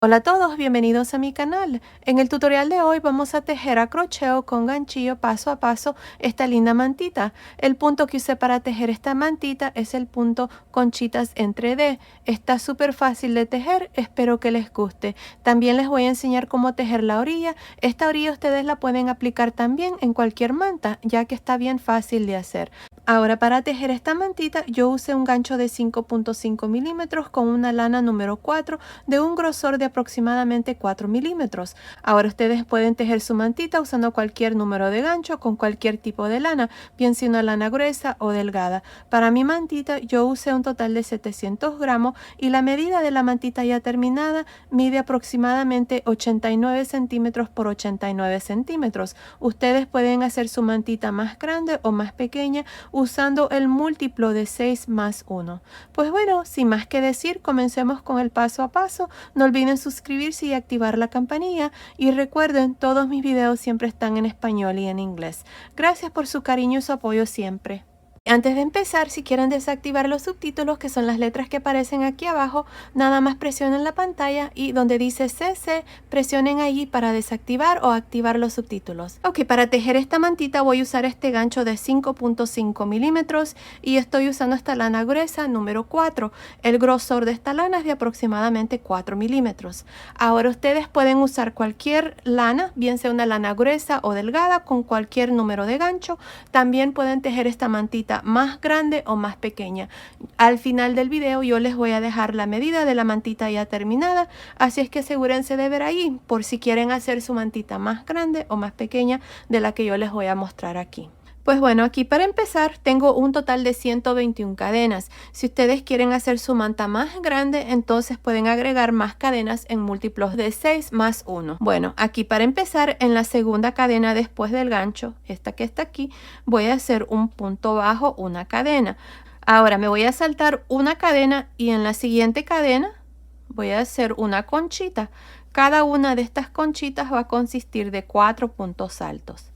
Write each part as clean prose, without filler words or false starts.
Hola a todos, bienvenidos a mi canal. En el tutorial de hoy vamos a tejer a crochet con ganchillo paso a paso esta linda mantita. El punto que usé para tejer esta mantita es el punto conchitas entre D. Está súper fácil de tejer, espero que les guste. También les voy a enseñar cómo tejer la orilla. Esta orilla ustedes la pueden aplicar también en cualquier manta, ya que está bien fácil de hacer. Ahora, para tejer esta mantita yo usé un gancho de 5.5 milímetros con una lana número 4 de un grosor de aproximadamente 4 milímetros. Ahora ustedes pueden tejer su mantita usando cualquier número de gancho con cualquier tipo de lana, bien sea una lana gruesa o delgada. Para mi mantita yo usé un total de 700 gramos y la medida de la mantita ya terminada mide aproximadamente 89 centímetros por 89 centímetros. Ustedes pueden hacer su mantita más grande o más pequeña usando el múltiplo de 6 más 1. Pues bueno, sin más que decir, comencemos con el paso a paso. No olviden suscribirse y activar la campanilla. Y recuerden, todos mis videos siempre están en español y en inglés. Gracias por su cariño y su apoyo siempre. Antes de empezar, si quieren desactivar los subtítulos, que son las letras que aparecen aquí abajo, nada más presionen la pantalla y donde dice CC, presionen allí para desactivar o activar los subtítulos. Ok, para tejer esta mantita voy a usar este gancho de 5.5 milímetros y estoy usando esta lana gruesa número 4. El grosor de esta lana es de aproximadamente 4 milímetros. Ahora ustedes pueden usar cualquier lana, bien sea una lana gruesa o delgada, con cualquier número de gancho. También pueden tejer esta mantita más grande o más pequeña. Al final del video yo les voy a dejar la medida de la mantita ya terminada, así es que asegúrense de ver ahí por si quieren hacer su mantita más grande o más pequeña de la que yo les voy a mostrar aquí. Pues bueno, aquí para empezar tengo un total de 121 cadenas. Si ustedes quieren hacer su manta más grande, entonces pueden agregar más cadenas en múltiplos de 6 más 1. Bueno, aquí para empezar, en la segunda cadena después del gancho, esta que está aquí, voy a hacer un punto bajo, una cadena. Ahora me voy a saltar una cadena y en la siguiente cadena voy a hacer una conchita. Cada una de estas conchitas va a consistir de 4 puntos altos.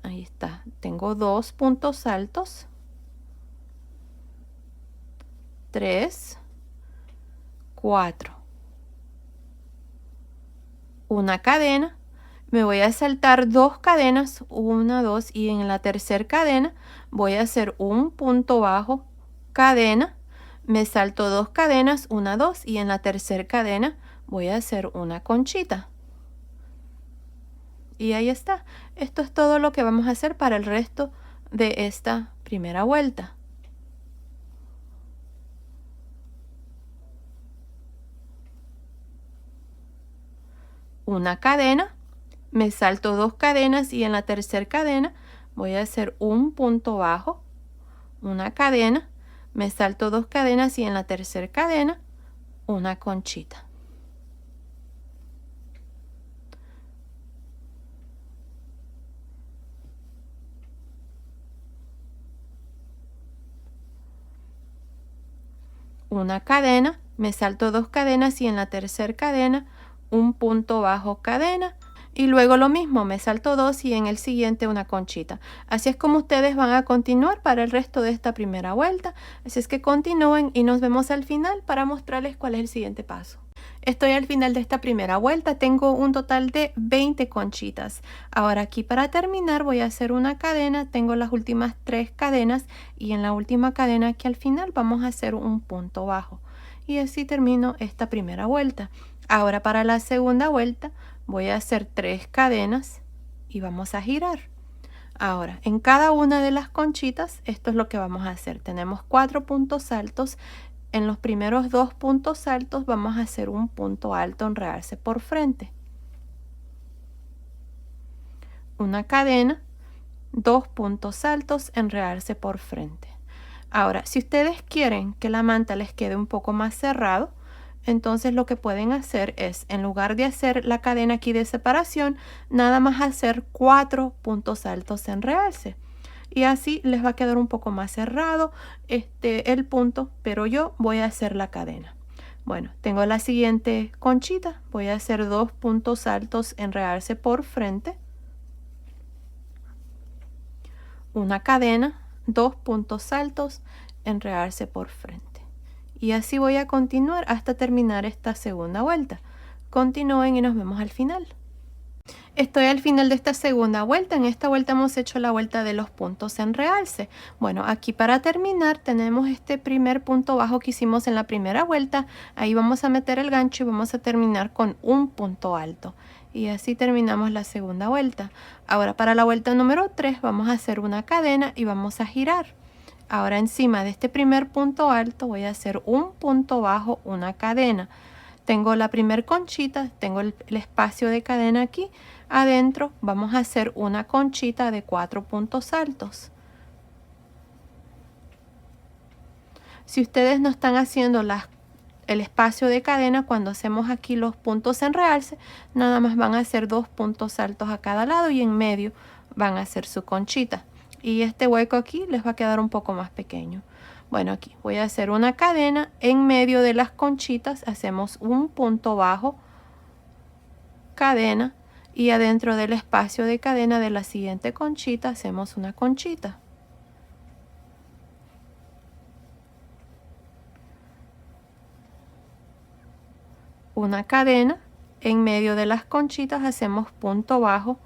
Ahí está, tengo 2 puntos altos, 3, 4, una cadena, me voy a saltar 2 cadenas, 1, 2 y en la tercera cadena voy a hacer un punto bajo, cadena, me salto 2 cadenas, 1, 2 y en la tercera cadena voy a hacer una conchita. Y ahí está. Esto es todo lo que vamos a hacer para el resto de esta primera vuelta. Una cadena, me salto 2 cadenas y en la tercera cadena voy a hacer un punto bajo, una cadena, me salto 2 cadenas y en la tercera cadena una conchita. Una cadena, me salto 2 cadenas y en la tercera cadena un punto bajo, cadena, y luego lo mismo, me salto 2 y en el siguiente una conchita. Así es como ustedes van a continuar para el resto de esta primera vuelta. Así es que continúen y nos vemos al final para mostrarles cuál es el siguiente paso. Estoy al final de esta primera vuelta, tengo un total de 20 conchitas. Ahora aquí para terminar voy a hacer una cadena, tengo las últimas 3 cadenas y en la última cadena aquí al final vamos a hacer un punto bajo. Y así termino esta primera vuelta. Ahora para la segunda vuelta voy a hacer 3 cadenas y vamos a girar. Ahora, en cada una de las conchitas, esto es lo que vamos a hacer. Tenemos 4 puntos altos. En los primeros 2 puntos altos vamos a hacer un punto alto, enredarse por frente. Una cadena, 2 puntos altos, enredarse por frente. Ahora, si ustedes quieren que la manta les quede un poco más cerrado, entonces lo que pueden hacer es, en lugar de hacer la cadena aquí de separación, nada más hacer 4 puntos altos, enredarse. Y así les va a quedar un poco más cerrado el punto, pero yo voy a hacer la cadena. Bueno, tengo la siguiente conchita, voy a hacer 2 puntos altos, enredarse por frente, una cadena, 2 puntos altos, enredarse por frente. Y así voy a continuar hasta terminar esta segunda vuelta. Continúen y nos vemos al final. Estoy al final de esta segunda vuelta. En esta vuelta hemos hecho la vuelta de los puntos en realce. Bueno, aquí para terminar tenemos este primer punto bajo que hicimos en la primera vuelta. Ahí vamos a meter el gancho y vamos a terminar con un punto alto. Y así terminamos la segunda vuelta. Ahora para la vuelta número 3 vamos a hacer una cadena y vamos a girar. Ahora encima de este primer punto alto voy a hacer un punto bajo, una cadena. Tengo la primer conchita, tengo el espacio de cadena aquí. Adentro vamos a hacer una conchita de 4 puntos altos. Si ustedes no están haciendo el espacio de cadena, cuando hacemos aquí los puntos en realce, nada más van a hacer 2 puntos altos a cada lado y en medio van a hacer su conchita. Y este hueco aquí les va a quedar un poco más pequeño. Bueno, aquí voy a hacer una cadena. En medio de las conchitas hacemos un punto bajo, cadena, y adentro del espacio de cadena de la siguiente conchita hacemos una conchita. Una cadena. En medio de las conchitas hacemos punto bajo,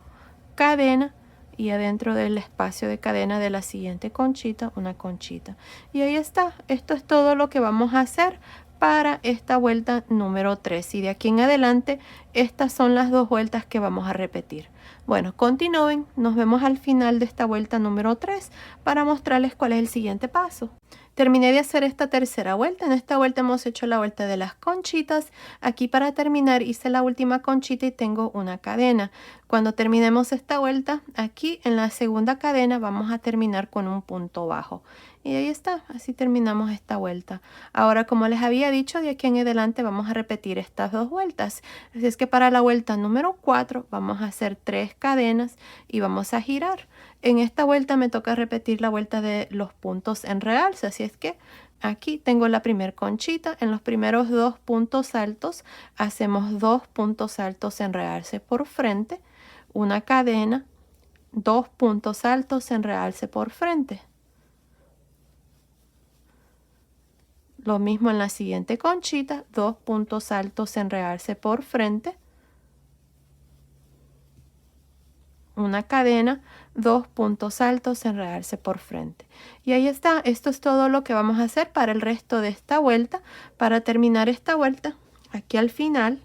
cadena, y adentro del espacio de cadena de la siguiente conchita, una conchita. Y ahí está. Esto es todo lo que vamos a hacer para esta vuelta número 3. Y de aquí en adelante, estas son las 2 vueltas que vamos a repetir. Bueno, continúen. Nos vemos al final de esta vuelta número 3 para mostrarles cuál es el siguiente paso. Terminé de hacer esta tercera vuelta. En esta vuelta hemos hecho la vuelta de las conchitas. Aquí para terminar hice la última conchita y tengo una cadena. Cuando terminemos esta vuelta, aquí en la segunda cadena vamos a terminar con un punto bajo. Y ahí está, así terminamos esta vuelta. Ahora, como les había dicho, de aquí en adelante vamos a repetir estas 2 vueltas. Así es que para la vuelta número 4 vamos a hacer 3 cadenas y vamos a girar. En esta vuelta me toca repetir la vuelta de los puntos en realce, así es que aquí tengo la primer conchita. En los primeros 2 puntos altos hacemos 2 puntos altos en realce por frente, una cadena, 2 puntos altos en realce por frente. Lo mismo en la siguiente conchita, 2 puntos altos en realce por frente, una cadena, 2 puntos altos en realce por frente. Y ahí está. Esto es todo lo que vamos a hacer para el resto de esta vuelta. Para terminar esta vuelta, aquí al final,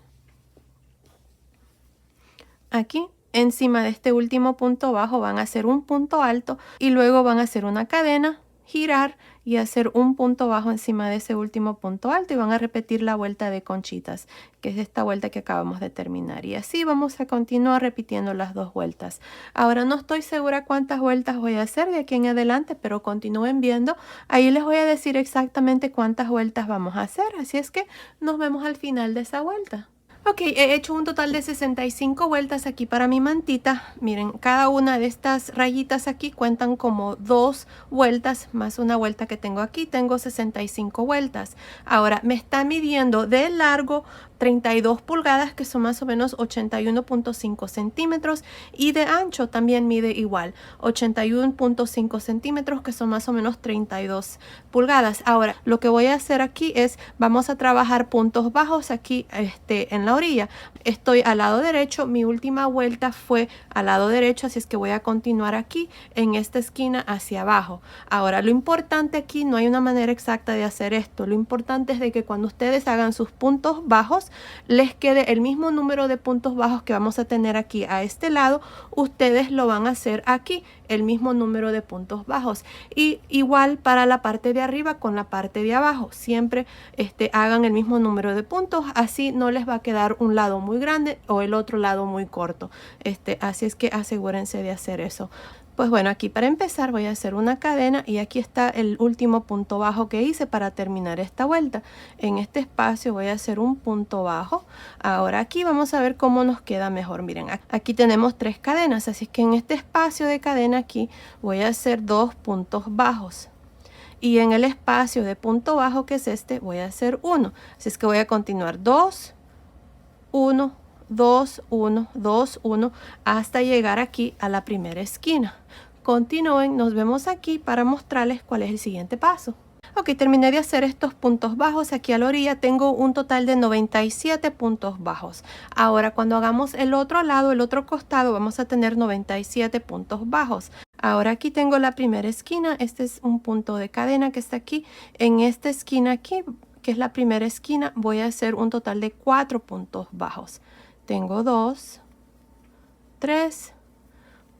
aquí encima de este último punto bajo van a hacer un punto alto y luego van a hacer una cadena, girar y hacer un punto bajo encima de ese último punto alto y van a repetir la vuelta de conchitas, que es esta vuelta que acabamos de terminar. Y así vamos a continuar repitiendo las 2 vueltas. Ahora no estoy segura cuántas vueltas voy a hacer de aquí en adelante, pero continúen viendo. Ahí les voy a decir exactamente cuántas vueltas vamos a hacer, así es que nos vemos al final de esa vuelta. Ok, he hecho un total de 65 vueltas aquí para mi mantita. Miren, cada una de estas rayitas aquí cuentan como 2 vueltas más una vuelta que tengo aquí. Tengo 65 vueltas. Ahora, me está midiendo de largo 32 pulgadas, que son más o menos 81.5 centímetros. Y de ancho también mide igual, 81.5 centímetros, que son más o menos 32 pulgadas. Ahora, lo que voy a hacer aquí es, vamos a trabajar puntos bajos aquí en la orilla. Estoy al lado derecho, mi última vuelta fue al lado derecho, así es que voy a continuar aquí en esta esquina hacia abajo. Ahora, lo importante aquí, no hay una manera exacta de hacer esto. Lo importante es de que cuando ustedes hagan sus puntos bajos, les quede el mismo número de puntos bajos que vamos a tener aquí a este lado. Ustedes lo van a hacer aquí, el mismo número de puntos bajos. Y igual para la parte de arriba con la parte de abajo. Siempre hagan el mismo número de puntos. Así no les va a quedar un lado muy grande o el otro lado muy corto. Así es que asegúrense de hacer eso. Pues bueno, aquí para empezar voy a hacer una cadena y aquí está el último punto bajo que hice para terminar esta vuelta. En este espacio voy a hacer un punto bajo. Ahora aquí vamos a ver cómo nos queda mejor. Miren, aquí tenemos 3 cadenas, así que en este espacio de cadena aquí voy a hacer 2 puntos bajos. Y en el espacio de punto bajo, que es este, voy a hacer 1. Así es que voy a continuar 2, 1, 2, 1, 2, 1 hasta llegar aquí a la primera esquina. Continúen, nos vemos aquí para mostrarles cuál es el siguiente paso. Ok, terminé de hacer estos puntos bajos. Aquí a la orilla tengo un total de 97 puntos bajos. Ahora, cuando hagamos el otro lado, el otro costado, vamos a tener 97 puntos bajos. Ahora aquí tengo la primera esquina. Este es un punto de cadena que está aquí. En esta esquina aquí, que es la primera esquina, voy a hacer un total de 4 puntos bajos. Tengo 2, 3,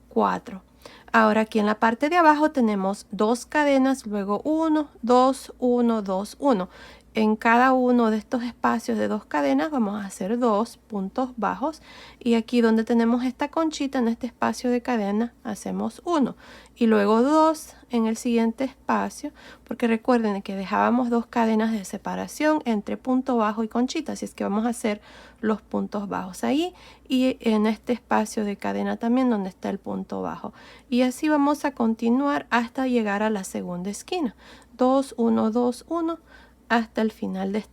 4. Ahora aquí en la parte de abajo tenemos 2 cadenas, luego 1, 2, 1, 2, 1. En cada uno de estos espacios de 2 cadenas vamos a hacer 2 puntos bajos. Y aquí donde tenemos esta conchita, en este espacio de cadena, hacemos 1. Y luego 2 en el siguiente espacio, porque recuerden que dejábamos 2 cadenas de separación entre punto bajo y conchita. Así es que vamos a hacer los puntos bajos ahí y en este espacio de cadena también donde está el punto bajo. Y así vamos a continuar hasta llegar a la segunda esquina. 2, 1, 2, 1 hasta el final de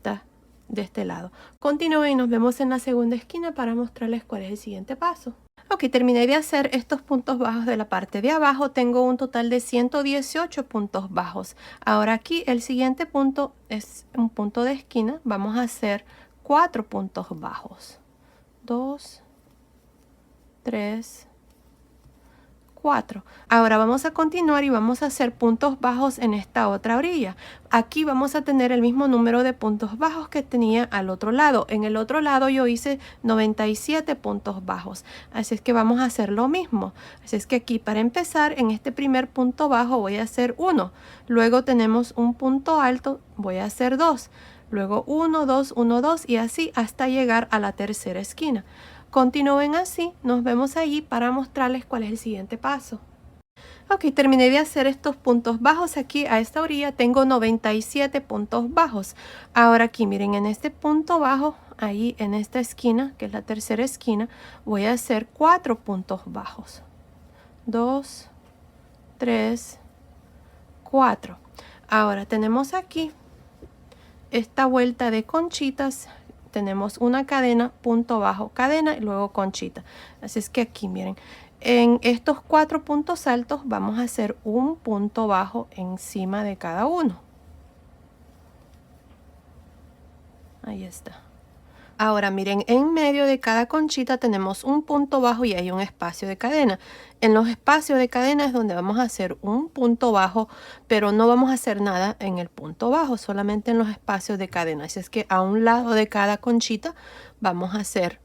este lado. Continúen y nos vemos en la segunda esquina para mostrarles cuál es el siguiente paso. Ok, terminé de hacer estos puntos bajos de la parte de abajo. Tengo un total de 118 puntos bajos. Ahora aquí el siguiente punto es un punto de esquina. Vamos a hacer 4 puntos bajos. 2, 3, 4. Ahora vamos a continuar y vamos a hacer puntos bajos en esta otra orilla. Aquí vamos a tener el mismo número de puntos bajos que tenía al otro lado. En el otro lado yo hice 97 puntos bajos. Así es que vamos a hacer lo mismo. Así es que aquí para empezar en este primer punto bajo voy a hacer 1. Luego tenemos un punto alto, voy a hacer 2. Luego 1, 2, 1, 2 y así hasta llegar a la tercera esquina. Continúen así, nos vemos allí para mostrarles cuál es el siguiente paso. Ok, terminé de hacer estos puntos bajos. Aquí a esta orilla tengo 97 puntos bajos. Ahora aquí miren, en este punto bajo, ahí en esta esquina, que es la tercera esquina, voy a hacer 4 puntos bajos. 2, 3, 4. Ahora tenemos aquí esta vuelta de conchitas. Tenemos una cadena, punto bajo, cadena y luego conchita. Así es que aquí miren, en estos 4 puntos altos vamos a hacer un punto bajo encima de cada uno. Ahí está. Ahora miren, en medio de cada conchita tenemos un punto bajo y hay un espacio de cadena. En los espacios de cadena es donde vamos a hacer un punto bajo, pero no vamos a hacer nada en el punto bajo, solamente en los espacios de cadena. Así es que a un lado de cada conchita vamos a hacer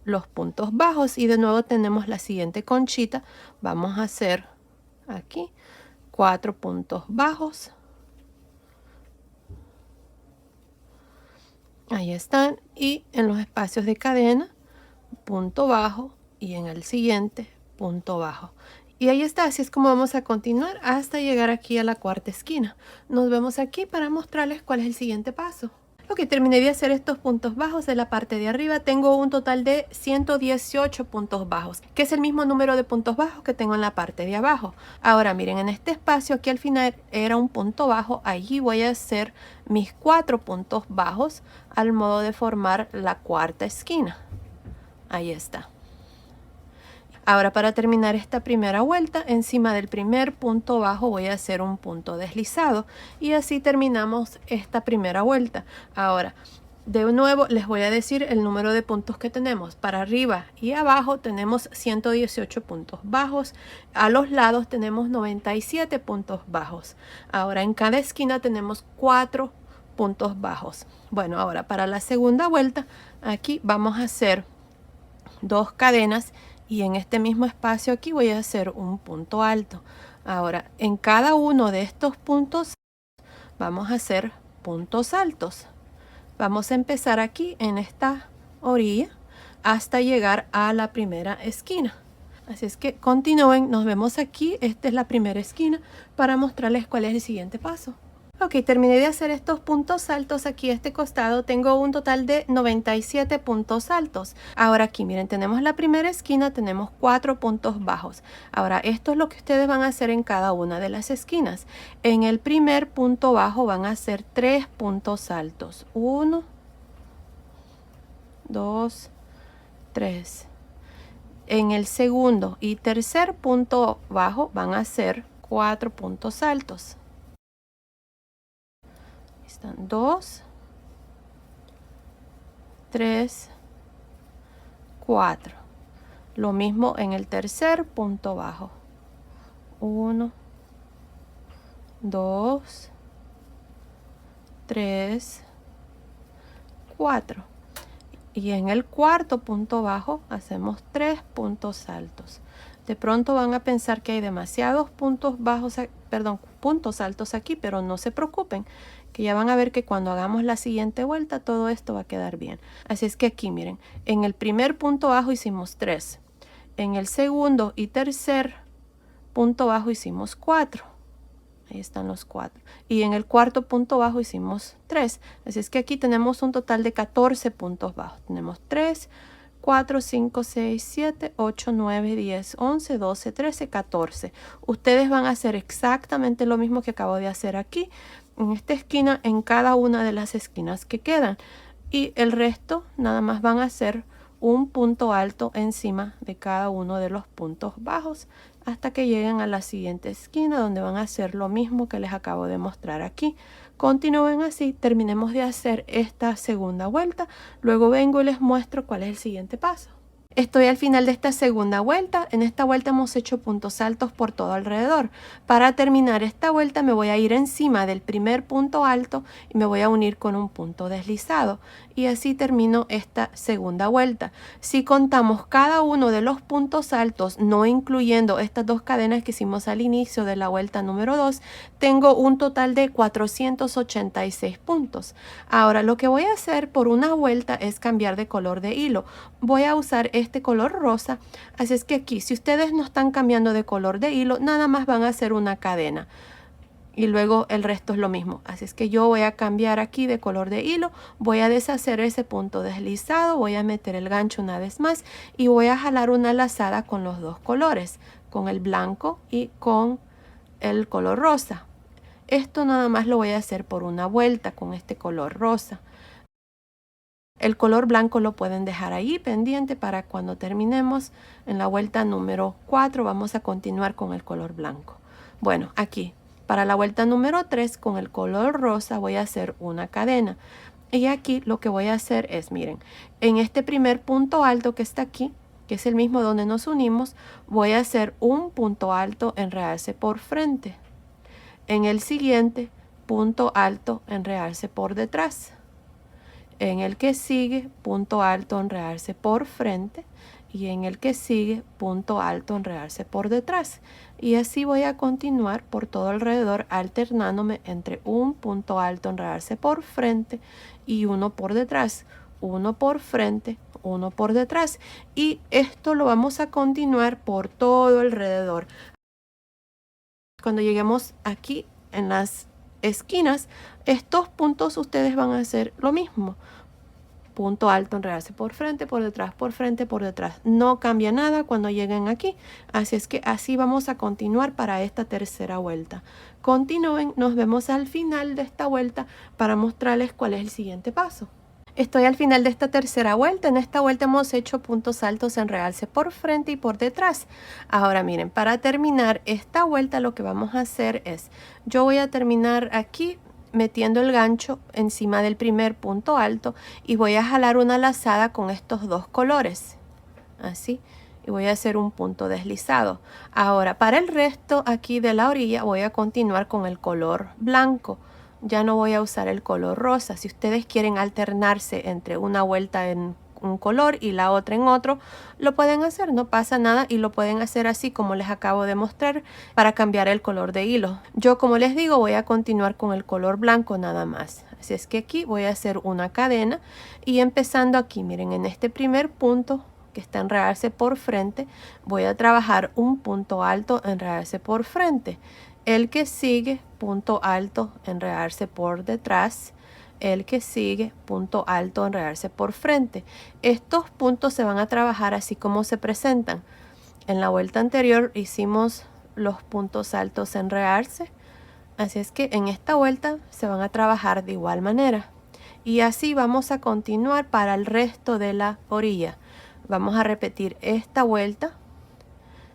los puntos bajos y de nuevo tenemos la siguiente conchita. Vamos a hacer aquí 4 puntos bajos. Ahí están. Y en los espacios de cadena, punto bajo y en el siguiente, punto bajo. Y ahí está, así es como vamos a continuar hasta llegar aquí a la cuarta esquina. Nos vemos aquí para mostrarles cuál es el siguiente paso. Ok, terminé de hacer estos puntos bajos de la parte de arriba. Tengo un total de 118 puntos bajos, que es el mismo número de puntos bajos que tengo en la parte de abajo. Ahora miren, en este espacio aquí al final era un punto bajo. Allí voy a hacer mis 4 puntos bajos al modo de formar la cuarta esquina. Ahí está. Ahora para terminar esta primera vuelta, encima del primer punto bajo voy a hacer un punto deslizado y así terminamos esta primera vuelta. Ahora, de nuevo les voy a decir el número de puntos que tenemos. Para arriba y abajo tenemos 118 puntos bajos. A los lados tenemos 97 puntos bajos. Ahora en cada esquina tenemos 4 puntos bajos. Bueno, ahora para la segunda vuelta, aquí vamos a hacer 2 cadenas. Y en este mismo espacio aquí voy a hacer un punto alto. Ahora, en cada uno de estos puntos vamos a hacer puntos altos. Vamos a empezar aquí en esta orilla hasta llegar a la primera esquina. Así es que continúen, nos vemos aquí. Esta es la primera esquina para mostrarles cuál es el siguiente paso. Ok, terminé de hacer estos puntos altos aquí a este costado. Tengo un total de 97 puntos altos. Ahora aquí, miren, tenemos la primera esquina, tenemos 4 puntos bajos. Ahora, esto es lo que ustedes van a hacer en cada una de las esquinas. En el primer punto bajo van a hacer 3 puntos altos. 1, 2, 3. En el segundo y tercer punto bajo van a hacer 4 puntos altos. están 2, 3, 4. Lo mismo en el tercer punto bajo. 1, 2, 3, 4. Y en el cuarto punto bajo hacemos 3 puntos altos. De pronto van a pensar que hay demasiados puntos bajos, puntos altos aquí, pero no se preocupen, que ya van a ver que cuando hagamos la siguiente vuelta todo esto va a quedar bien. Así es que aquí miren, en el primer punto bajo hicimos 3. En el segundo y tercer punto bajo hicimos 4. Ahí están los 4. Y en el cuarto punto bajo hicimos 3. Así es que aquí tenemos un total de 14 puntos bajos. Tenemos 3, 4, 5, 6, 7, 8, 9, 10, 11, 12, 13, 14. Ustedes van a hacer exactamente lo mismo que acabo de hacer aquí, en esta esquina, en cada una de las esquinas que quedan. Y el resto nada más van a hacer un punto alto encima de cada uno de los puntos bajos hasta que lleguen a la siguiente esquina, donde van a hacer lo mismo que les acabo de mostrar aquí. Continúen así, terminemos de hacer esta segunda vuelta, luego vengo y les muestro cuál es el siguiente paso. Estoy al final de esta segunda vuelta. En esta vuelta hemos hecho puntos altos por todo alrededor. Para terminar esta vuelta me voy a ir encima del primer punto alto y me voy a unir con un punto deslizado. Y así termino esta segunda vuelta. Si contamos cada uno de los puntos altos, no incluyendo estas dos cadenas que hicimos al inicio de la vuelta número 2, tengo un total de 486 puntos. Ahora lo que voy a hacer por una vuelta es cambiar de color de hilo. Voy a usar este color rosa, así es que aquí si ustedes no están cambiando de color de hilo, nada más van a hacer una cadena y luego el resto es lo mismo. Así es que yo voy a cambiar aquí de color de hilo, voy a deshacer ese punto deslizado, voy a meter el gancho una vez más y voy a jalar una lazada con los dos colores, con el blanco y con el color rosa. Esto nada más lo voy a hacer por una vuelta con este color rosa. El color blanco lo pueden dejar ahí pendiente para cuando terminemos en la vuelta número 4 vamos a continuar con el color blanco. Bueno, aquí para la vuelta número 3 con el color rosa voy a hacer una cadena. Y aquí lo que voy a hacer es, miren, en este primer punto alto que está aquí, que es el mismo donde nos unimos, voy a hacer un punto alto, enredarse por frente. En el siguiente, punto alto, enredarse por detrás. En el que sigue, punto alto, enredarse por frente. Y en el que sigue, punto alto, enredarse por detrás. Y así voy a continuar por todo alrededor, alternándome entre un punto alto, enredarse por frente y uno por detrás. Uno por frente, uno por detrás. Y esto lo vamos a continuar por todo alrededor. Cuando lleguemos aquí en las esquinas, estos puntos ustedes van a hacer lo mismo. Punto alto, enredarse por frente, por detrás, por frente, por detrás. No cambia nada cuando lleguen aquí. Así es que así vamos a continuar para esta tercera vuelta. Continúen, nos vemos al final de esta vuelta para mostrarles cuál es el siguiente paso. Estoy al final de esta tercera vuelta. En esta vuelta hemos hecho puntos altos, enredarse por frente y por detrás. Ahora miren, para terminar esta vuelta lo que vamos a hacer es, yo voy a terminar aquí metiendo el gancho encima del primer punto alto y voy a jalar una lazada con estos dos colores, así, y voy a hacer un punto deslizado. Ahora para el resto aquí de la orilla voy a continuar con el color blanco. Ya no voy a usar el color rosa. Si ustedes quieren alternarse entre una vuelta en un color y la otra en otro, lo pueden hacer, no pasa nada, y lo pueden hacer así como les acabo de mostrar para cambiar el color de hilo. Yo, como les digo, voy a continuar con el color blanco nada más. Así es que aquí voy a hacer una cadena y empezando aquí, miren, en este primer punto que está enredarse por frente, voy a trabajar un punto alto, enredarse por frente. El que sigue, punto alto, enredarse por detrás. El que sigue, punto alto, enredarse por frente. Estos puntos se van a trabajar así como se presentan. En la vuelta anterior hicimos los puntos altos, enredarse. Así es que en esta vuelta se van a trabajar de igual manera. Y así vamos a continuar para el resto de la orilla. Vamos a repetir esta vuelta.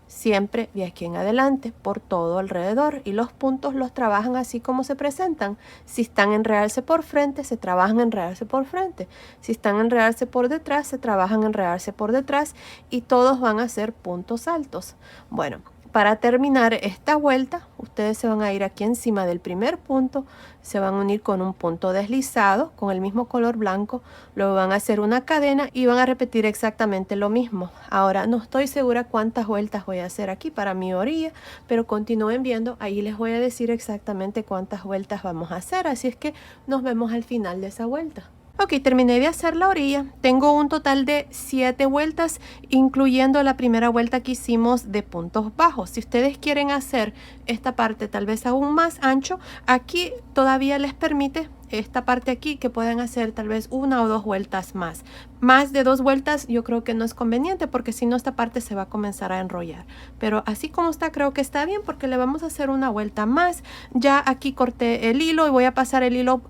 siempre de aquí en adelante por todo alrededor, y los puntos los trabajan así como se presentan. Si están en realce por frente, se trabajan en realce por frente. Si están en realce por detrás, se trabajan en realce por detrás, y todos van a ser puntos altos. Bueno, para terminar esta vuelta, ustedes se van a ir aquí encima del primer punto, se van a unir con un punto deslizado con el mismo color blanco, luego van a hacer una cadena y van a repetir exactamente lo mismo. Ahora no estoy segura cuántas vueltas voy a hacer aquí para mi orilla, pero continúen viendo, ahí les voy a decir exactamente cuántas vueltas vamos a hacer, así es que nos vemos al final de esa vuelta. Ok, terminé de hacer la orilla. Tengo un total de 7 vueltas, incluyendo la primera vuelta que hicimos de puntos bajos. Si ustedes quieren hacer esta parte tal vez aún más ancho, aquí todavía les permite esta parte aquí que puedan hacer tal vez 1 o 2 vueltas más. Más de 2 vueltas yo creo que no es conveniente, porque si no esta parte se va a comenzar a enrollar. Pero así como está, creo que está bien, porque le vamos a hacer una vuelta más. Ya aquí corté el hilo y voy a pasar el hilo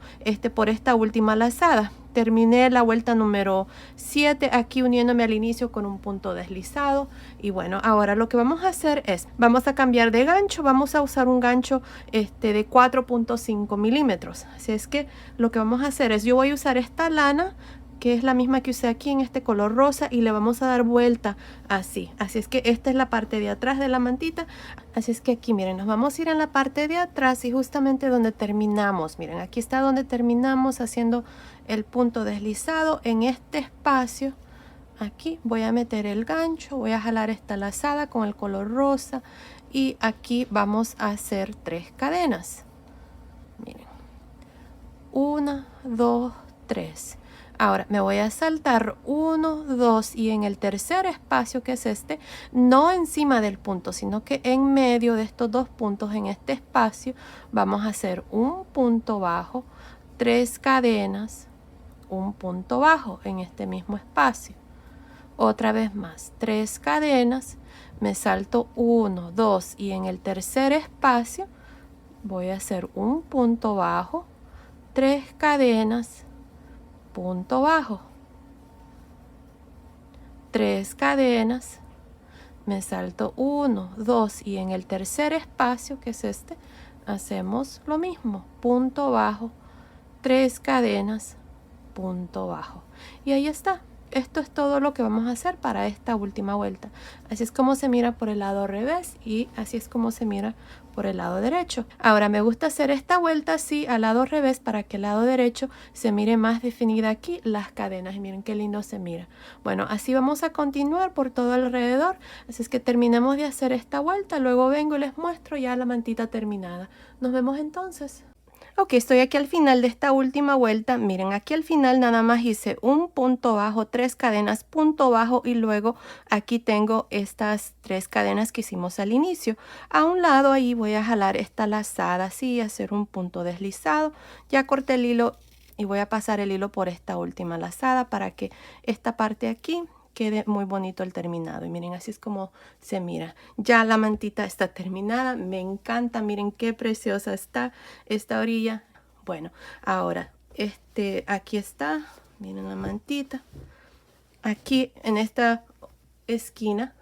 por esta última lazada. Terminé la vuelta número 7 aquí uniéndome al inicio con un punto deslizado. Y bueno, ahora lo que vamos a hacer es, vamos a cambiar de gancho. Vamos a usar un gancho de 4.5 milímetros. Así es que lo que vamos a hacer es, yo voy a usar esta lana, que es la misma que usé aquí en este color rosa, y le vamos a dar vuelta así. Así es que esta es la parte de atrás de la mantita. Así es que aquí miren, nos vamos a ir en la parte de atrás y justamente donde terminamos, miren, aquí está donde terminamos haciendo el punto deslizado. En este espacio aquí voy a meter el gancho, voy a jalar esta lazada con el color rosa, y aquí vamos a hacer 3 cadenas. Miren, 1, 2, 3. Ahora me voy a saltar 1, 2, y en el tercer espacio, que es este, no encima del punto, sino que en medio de estos 2 puntos, en este espacio, vamos a hacer un punto bajo, 3 cadenas, un punto bajo en este mismo espacio. Otra vez más, 3 cadenas, me salto 1, 2, y en el tercer espacio voy a hacer un punto bajo, 3 cadenas, punto bajo, 3 cadenas, me salto 1, 2, y en el tercer espacio, que es este, hacemos lo mismo, punto bajo, 3 cadenas, punto bajo. Y ahí está. Esto es todo lo que vamos a hacer para esta última vuelta. Así es como se mira por el lado revés, y así es como se mira por el lado derecho. Ahora me gusta hacer esta vuelta así al lado revés, para que el lado derecho se mire más definida aquí las cadenas. Y miren qué lindo se mira. Bueno, así vamos a continuar por todo alrededor. Así es que terminamos de hacer esta vuelta, luego vengo y les muestro ya la mantita terminada. Nos vemos entonces. Ok, estoy aquí al final de esta última vuelta. Miren, aquí al final nada más hice un punto bajo, 3 cadenas, punto bajo, y luego aquí tengo estas 3 cadenas que hicimos al inicio. A un lado ahí voy a jalar esta lazada así, hacer un punto deslizado. Ya corté el hilo y voy a pasar el hilo por esta última lazada para que esta parte aquí quede muy bonito el terminado. Y miren, así es como se mira. Ya la mantita está terminada. Me encanta. Miren qué preciosa está esta orilla. Bueno, ahora aquí está. Miren la mantita. Aquí en esta esquina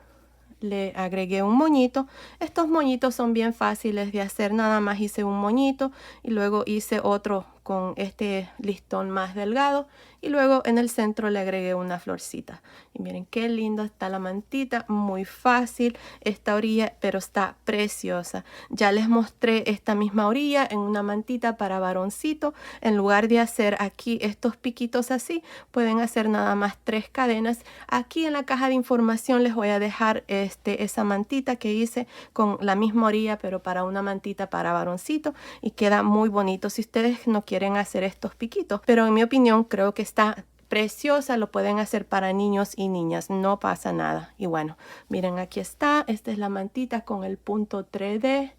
le agregué un moñito. Estos moñitos son bien fáciles de hacer. Nada más hice un moñito y luego hice otro con este listón más delgado, y luego en el centro le agregué una florcita. Y miren qué lindo está la mantita, muy fácil esta orilla, pero está preciosa. Ya les mostré esta misma orilla en una mantita para varoncito. En lugar de hacer aquí estos piquitos así, pueden hacer nada más 3 cadenas. Aquí en la caja de información les voy a dejar esa mantita que hice con la misma orilla, pero para una mantita para varoncito, y queda muy bonito si ustedes no quieren hacer estos piquitos. Pero en mi opinión creo que está preciosa. Lo pueden hacer para niños y niñas, no pasa nada. Y bueno, miren, aquí está. Esta es la mantita con el punto 3D.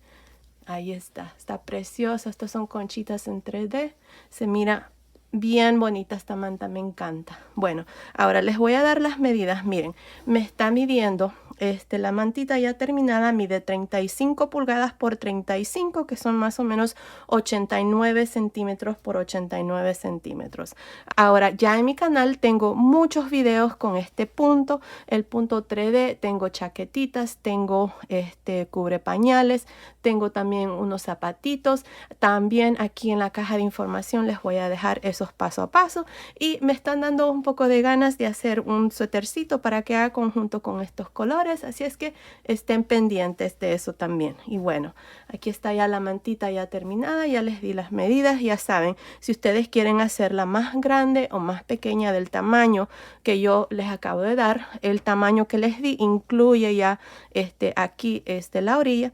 Ahí está preciosa. Estas son conchitas en 3D. Se mira bien bonita esta manta, me encanta. Bueno, ahora les voy a dar las medidas. Miren, me está midiendo la mantita ya terminada mide 35 pulgadas por 35, que son más o menos 89 centímetros por 89 centímetros. Ahora, ya en mi canal tengo muchos videos con este punto, el punto 3D, tengo chaquetitas, tengo cubre pañales, tengo también unos zapatitos. También aquí en la caja de información les voy a dejar esos paso a paso, y me están dando un poco de ganas de hacer un suétercito para que haga conjunto con estos colores, así es que estén pendientes de eso también. Y bueno, aquí está ya la mantita ya terminada, ya les di las medidas. Ya saben, si ustedes quieren hacerla más grande o más pequeña del tamaño que yo les acabo de dar, el tamaño que les di incluye ya aquí la orilla.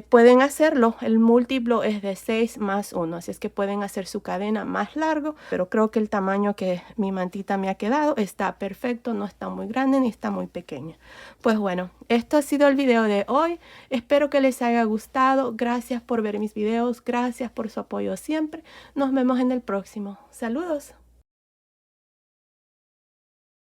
Pueden hacerlo, el múltiplo es de 6 más 1, así es que pueden hacer su cadena más largo, pero creo que el tamaño que mi mantita me ha quedado está perfecto, no está muy grande ni está muy pequeña. Pues bueno, esto ha sido el video de hoy, espero que les haya gustado. Gracias por ver mis videos, gracias por su apoyo siempre, nos vemos en el próximo. Saludos.